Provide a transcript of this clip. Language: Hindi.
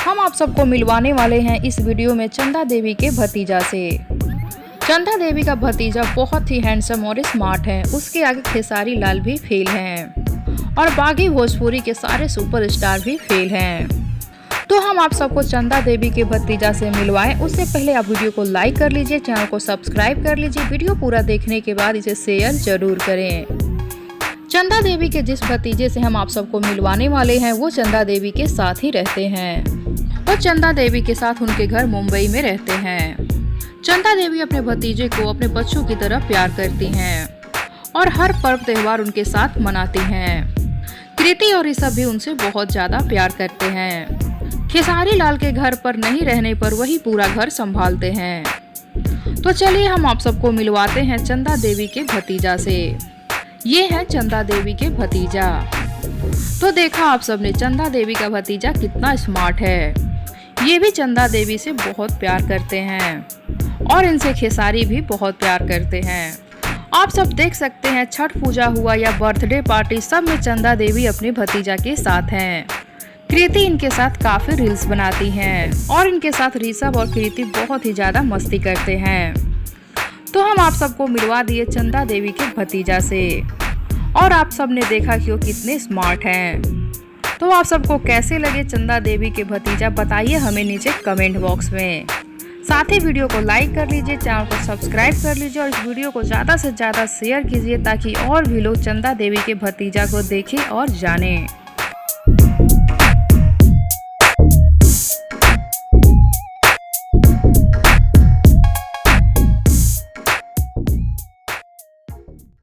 हम आप सबको मिलवाने वाले हैं इस वीडियो में चंदा देवी के भतीजा से। चंदा देवी का भतीजा बहुत ही हैंडसम और स्मार्ट है। उसके आगे खेसारी लाल भी फेल हैं और बागी भोजपुरी के सारे सुपरस्टार भी फेल हैं। तो हम आप सबको चंदा देवी के भतीजा से मिलवाएं, उससे पहले आप वीडियो को लाइक कर लीजिए, चैनल को सब्सक्राइब कर लीजिए। वीडियो पूरा देखने के बाद इसे शेयर जरूर करें। चंदा देवी के जिस भतीजे से हम आप सबको मिलवाने वाले हैं वो चंदा देवी के साथ ही रहते हैं। वो चंदा देवी के साथ उनके घर मुंबई में रहते हैं। चंदा देवी अपने भतीजे को अपने बच्चों की तरह प्यार करती हैं और हर पर्व त्योहार उनके साथ मनाती हैं। कृति और ऋषभ भी उनसे बहुत ज्यादा प्यार करते हैं। खेसारी लाल के घर पर नहीं रहने पर वही पूरा घर संभालते हैं। तो चलिए हम आप सबको मिलवाते हैं चंदा देवी के भतीजा से। ये है चंदा देवी के भतीजा। तो देखा आप सबने चंदा देवी का भतीजा कितना स्मार्ट है। ये भी चंदा देवी से बहुत प्यार करते हैं और इनसे खेसारी भी बहुत प्यार करते हैं। आप सब देख सकते हैं, छठ पूजा हुआ या बर्थडे पार्टी, सब में चंदा देवी अपने भतीजा के साथ हैं। कृति इनके साथ काफी रील्स बनाती हैं और इनके साथ ऋषभ और कृति बहुत ही ज्यादा मस्ती करते हैं। तो हम आप सबको मिलवा दिए चंदा देवी के भतीजा से और आप सब ने देखा कि वो कितने स्मार्ट हैं। तो आप सबको कैसे लगे चंदा देवी के भतीजा, बताइए हमें नीचे कमेंट बॉक्स में। साथ ही वीडियो को लाइक कर लीजिए, चैनल को सब्सक्राइब कर लीजिए और इस वीडियो को ज़्यादा से ज़्यादा शेयर कीजिए ताकि और भी लोग चंदा देवी के भतीजा को देखें और जानें।